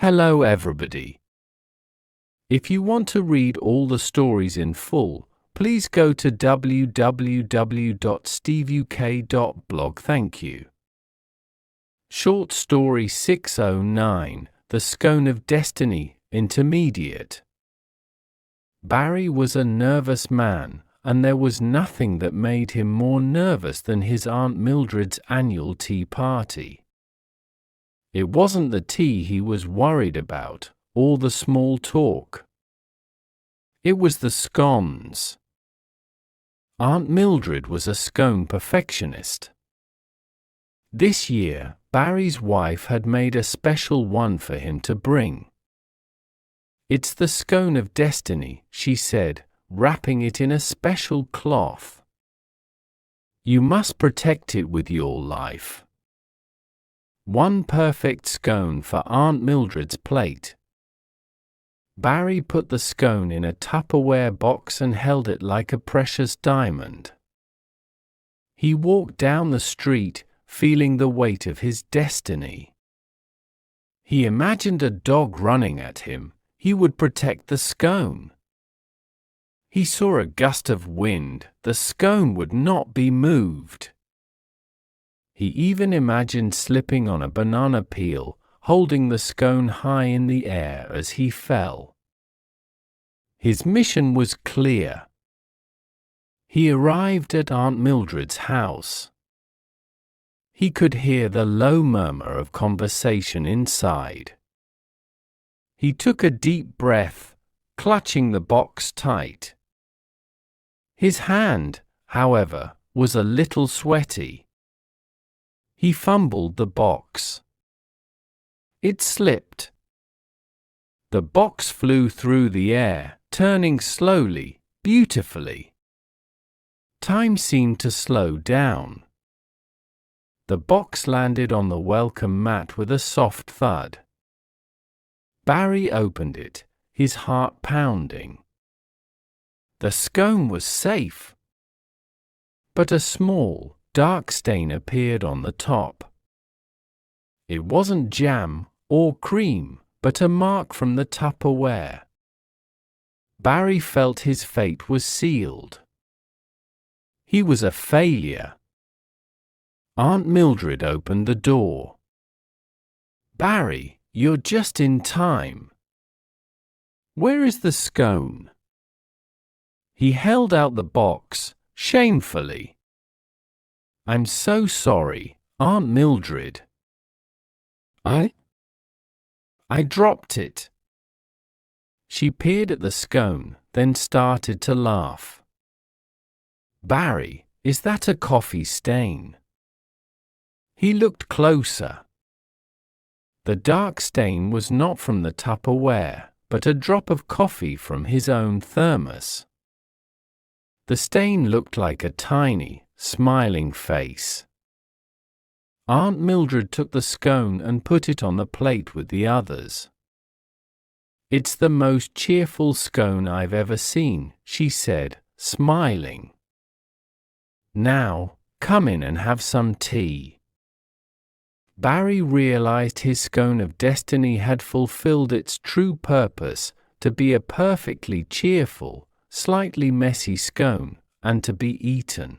Hello everybody. If you want to read all the stories in full, please go to www.steveuk.blog. Thank you. Short Story 609, The Scone of Destiny, Intermediate. Barry was a nervous man, and there was nothing that made him more nervous than his Aunt Mildred's annual tea party. It wasn't the tea he was worried about, or the small talk. It was the scones. Aunt Mildred was a scone perfectionist. This year, Barry's wife had made a special one for him to bring. "It's the Scone of Destiny," she said, wrapping it in a special cloth. "You must protect it with your life." One perfect scone for Aunt Mildred's plate. Barry put the scone in a Tupperware box and held it like a precious diamond. He walked down the street, feeling the weight of his destiny. He imagined a dog running at him. He would protect the scone. He saw a gust of wind. The scone would not be moved. He even imagined slipping on a banana peel, holding the scone high in the air as he fell. His mission was clear. He arrived at Aunt Mildred's house. He could hear the low murmur of conversation inside. He took a deep breath, clutching the box tight. His hand, however, was a little sweaty. He fumbled the box. It slipped. The box flew through the air, turning slowly, beautifully. Time seemed to slow down. The box landed on the welcome mat with a soft thud. Barry opened it, his heart pounding. The scone was safe. But a small, dark stain appeared on the top. It wasn't jam or cream, but a mark from the Tupperware. Barry felt his fate was sealed. He was a failure. Aunt Mildred opened the door. "Barry, you're just in time. Where is the scone?" He held out the box, shamefully. "I'm so sorry, Aunt Mildred. I dropped it." She peered at the scone, then started to laugh. "Barry, is that a coffee stain?" He looked closer. The dark stain was not from the Tupperware, but a drop of coffee from his own thermos. The stain looked like a tiny, smiling face. Aunt Mildred took the scone and put it on the plate with the others. "It's the most cheerful scone I've ever seen," she said, smiling. "Now, come in and have some tea." Barry realized his Scone of Destiny had fulfilled its true purpose, to be a perfectly cheerful, slightly messy scone, and to be eaten.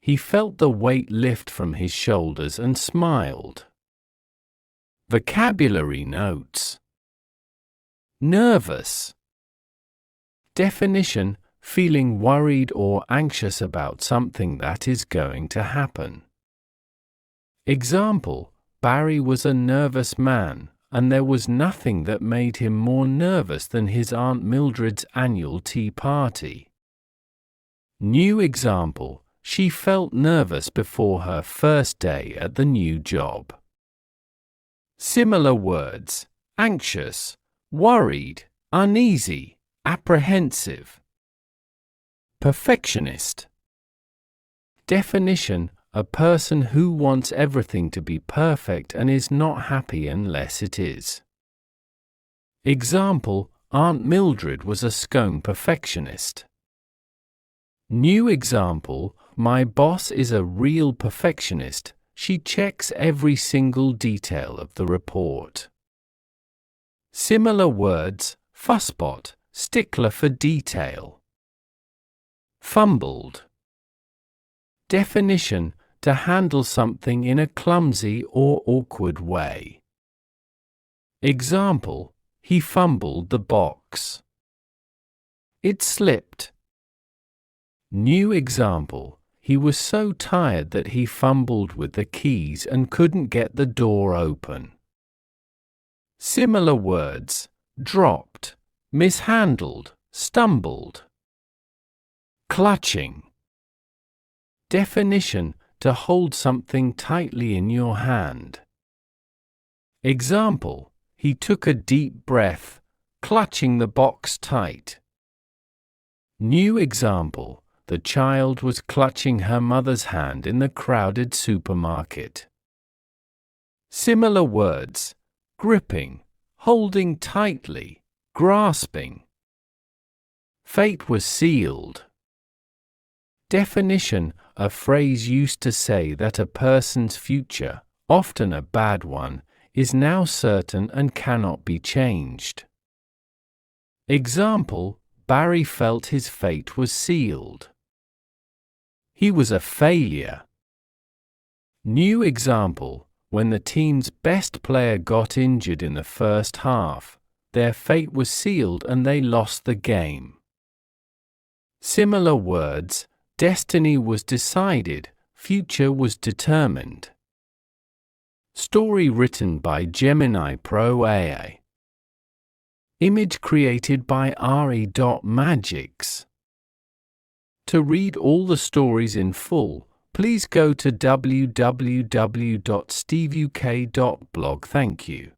He felt the weight lift from his shoulders and smiled. Vocabulary notes. Nervous. Definition: feeling worried or anxious about something that is going to happen. Example: Barry was a nervous man, and there was nothing that made him more nervous than his Aunt Mildred's annual tea party. New example: she felt nervous before her first day at the new job. Similar words: anxious, worried, uneasy, apprehensive. Perfectionist. Definition: a person who wants everything to be perfect and is not happy unless it is. Example: Aunt Mildred was a scone perfectionist. New example: my boss is a real perfectionist. She checks every single detail of the report. Similar words: fussbot, stickler for detail. Fumbled. Definition: to handle something in a clumsy or awkward way. Example: he fumbled the box. It slipped. New example: he was so tired that he fumbled with the keys and couldn't get the door open. Similar words: dropped, mishandled, stumbled. Clutching. Definition: to hold something tightly in your hand. Example: he took a deep breath, clutching the box tight. New example: the child was clutching her mother's hand in the crowded supermarket. Similar words: gripping, holding tightly, grasping. Fate was sealed. Definition: a phrase used to say that a person's future, often a bad one, is now certain and cannot be changed. Example: Barry felt his fate was sealed. He was a failure. New example: when the team's best player got injured in the first half, their fate was sealed and they lost the game. Similar words: destiny was decided, future was determined. Story written by Gemini Pro AI. Image created by re.magics. To read all the stories in full, please go to www.steveuk.blog. Thank you.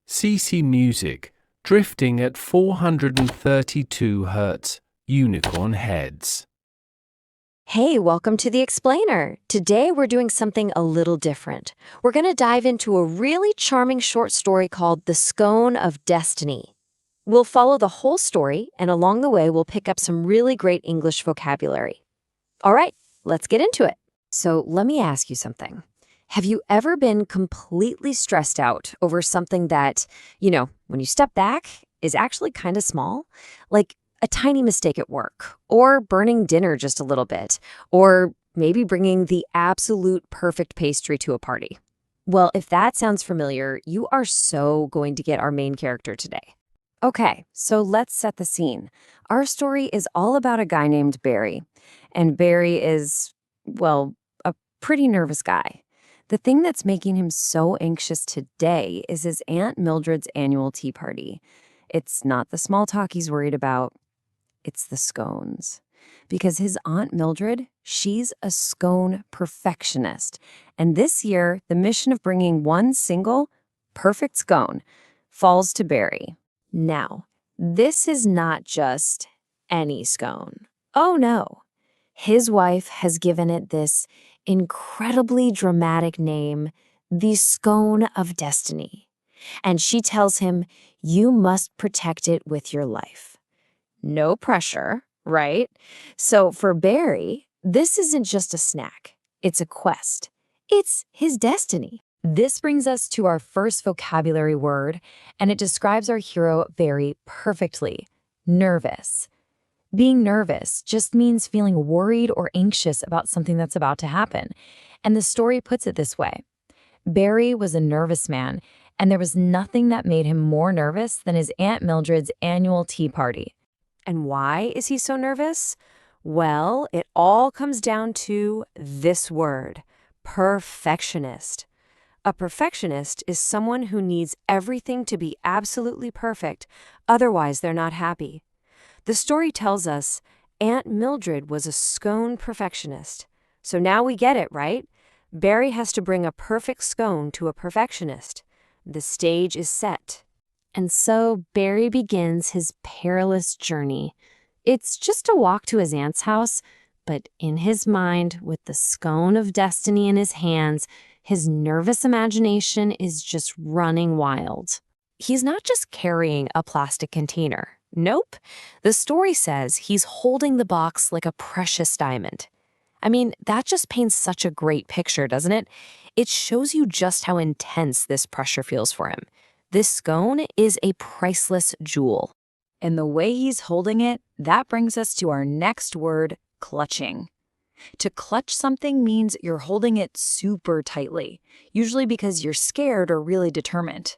CC Music, Drifting at 432 Hz, Unicorn Heads. Hey, welcome to The Explainer. Today we're doing something a little different. We're going to dive into a really charming short story called The Scone of Destiny. We'll follow the whole story, and along the way we'll pick up some really great English vocabulary. All right, let's get into it. So let me ask you something. Have you ever been completely stressed out over something that, when you step back, is actually kind of small? Like a tiny mistake at work, or burning dinner just a little bit, or maybe bringing the absolute perfect pastry to a party. Well, if that sounds familiar, you are so going to get our main character today. Okay, so let's set the scene. Our story is all about a guy named Barry, and Barry is, well, a pretty nervous guy. The thing that's making him so anxious today is his Aunt Mildred's annual tea party. It's not the small talk he's worried about. It's the scones. Because his Aunt Mildred, she's a scone perfectionist. And this year, the mission of bringing one single, perfect scone falls to Barry. Now, this is not just any scone. Oh no. His wife has given it this incredibly dramatic name, the Scone of Destiny. And she tells him, you must protect it with your life. No pressure, right? So for Barry, this isn't just a snack. It's a quest. It's his destiny. This brings us to our first vocabulary word, and it describes our hero very perfectly. Nervous. Being nervous just means feeling worried or anxious about something that's about to happen. And the story puts it this way. Barry was a nervous man, and there was nothing that made him more nervous than his Aunt Mildred's annual tea party. And why is he so nervous? Well, it all comes down to this word, perfectionist. A perfectionist is someone who needs everything to be absolutely perfect, otherwise they're not happy. The story tells us Aunt Mildred was a scone perfectionist. So now we get it, right? Barry has to bring a perfect scone to a perfectionist. The stage is set. And so Barry begins his perilous journey. It's just a walk to his aunt's house, but in his mind, with the scone of destiny in his hands, his nervous imagination is just running wild. He's not just carrying a plastic container. Nope. The story says he's holding the box like a precious diamond. I mean, that just paints such a great picture, doesn't it? It shows you just how intense this pressure feels for him. This scone is a priceless jewel. And the way he's holding it, that brings us to our next word, clutching. To clutch something means you're holding it super tightly, usually because you're scared or really determined.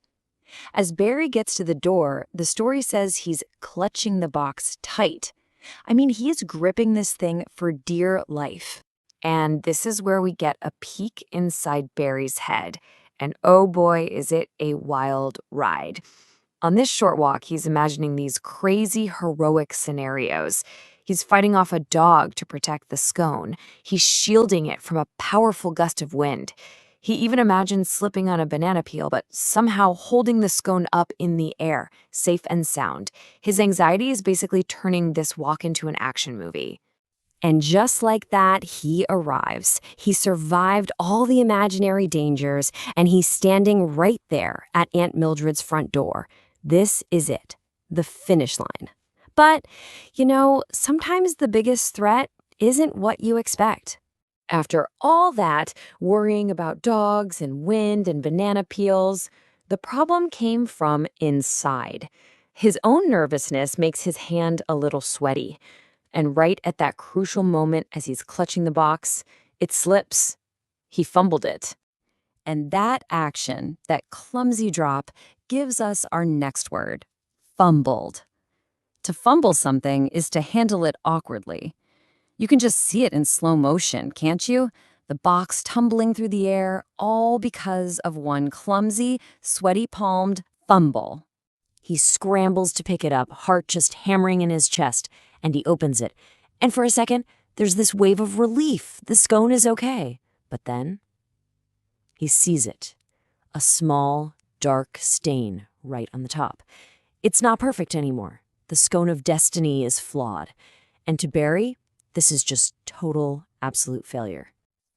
As Barry gets to the door, the story says he's clutching the box tight. I mean, he is gripping this thing for dear life. And this is where we get a peek inside Barry's head. And oh boy, is it a wild ride. On this short walk, he's imagining these crazy, heroic scenarios. He's fighting off a dog to protect the scone. He's shielding it from a powerful gust of wind. He even imagines slipping on a banana peel, but somehow holding the scone up in the air, safe and sound. His anxiety is basically turning this walk into an action movie. And just like that, he arrives. He survived all the imaginary dangers, and he's standing right there at Aunt Mildred's front door. This is it, the finish line. But, sometimes the biggest threat isn't what you expect. After all that, worrying about dogs and wind and banana peels, the problem came from inside. His own nervousness makes his hand a little sweaty. And right at that crucial moment as he's clutching the box, it slips. He fumbled it. And that action, that clumsy drop, gives us our next word, fumbled. To fumble something is to handle it awkwardly. You can just see it in slow motion, can't you? The box tumbling through the air, all because of one clumsy, sweaty-palmed fumble. He scrambles to pick it up, heart just hammering in his chest, and he opens it. And for a second, there's this wave of relief. The scone is okay. But then he sees it, a small, dark stain right on the top. It's not perfect anymore. The Scone of Destiny is flawed. And to Barry, this is just total, absolute failure.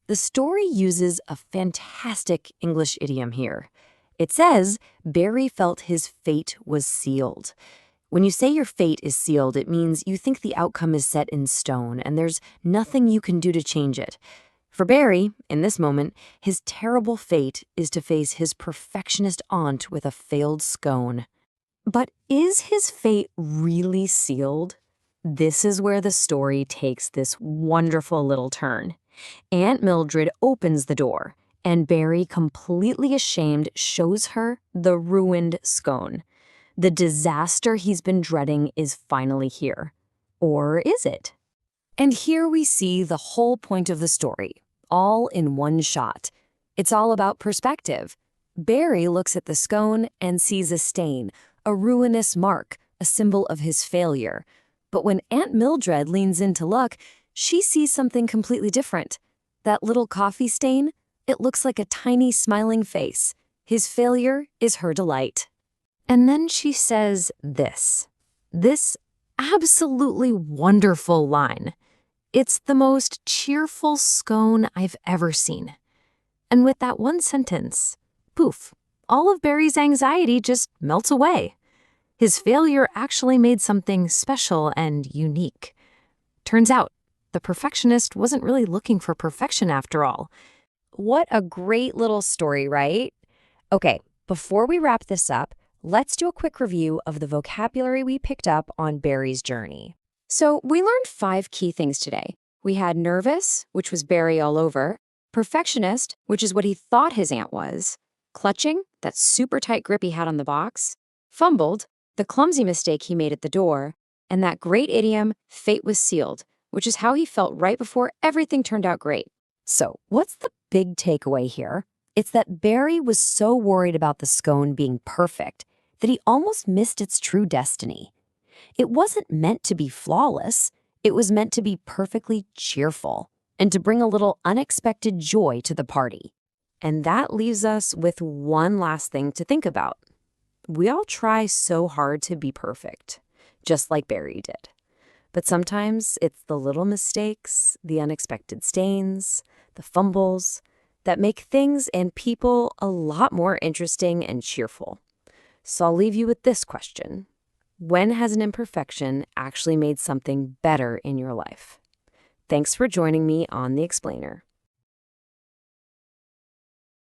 The story uses a fantastic English idiom here. It says Barry felt his fate was sealed. When you say your fate is sealed, it means you think the outcome is set in stone and there's nothing you can do to change it. For Barry, in this moment, his terrible fate is to face his perfectionist aunt with a failed scone. But is his fate really sealed? This is where the story takes this wonderful little turn. Aunt Mildred opens the door, and Barry, completely ashamed, shows her the ruined scone. The disaster he's been dreading is finally here. Or is it? And here we see the whole point of the story, all in one shot. It's all about perspective. Barry looks at the scone and sees a stain, a ruinous mark, a symbol of his failure. But when Aunt Mildred leans in to look, she sees something completely different. That little coffee stain, it looks like a tiny smiling face. His failure is her delight. And then she says this absolutely wonderful line. It's the most cheerful scone I've ever seen. And with that one sentence, poof, all of Barry's anxiety just melts away. His failure actually made something special and unique. Turns out, the perfectionist wasn't really looking for perfection after all. What a great little story, right? Okay, before we wrap this up, let's do a quick review of the vocabulary we picked up on Barry's journey. So we learned 5 key things today. We had nervous, which was Barry all over, perfectionist, which is what he thought his aunt was, clutching, that super tight grip he had on the box, fumbled, the clumsy mistake he made at the door, and that great idiom, fate was sealed, which is how he felt right before everything turned out great. So what's the big takeaway here? It's that Barry was so worried about the scone being perfect that he almost missed its true destiny. It wasn't meant to be flawless. It was meant to be perfectly cheerful and to bring a little unexpected joy to the party. And that leaves us with one last thing to think about. We all try so hard to be perfect, just like Barry did. But sometimes it's the little mistakes, the unexpected stains, the fumbles that make things and people a lot more interesting and cheerful. So I'll leave you with this question. When has an imperfection actually made something better in your life? Thanks for joining me on The Explainer.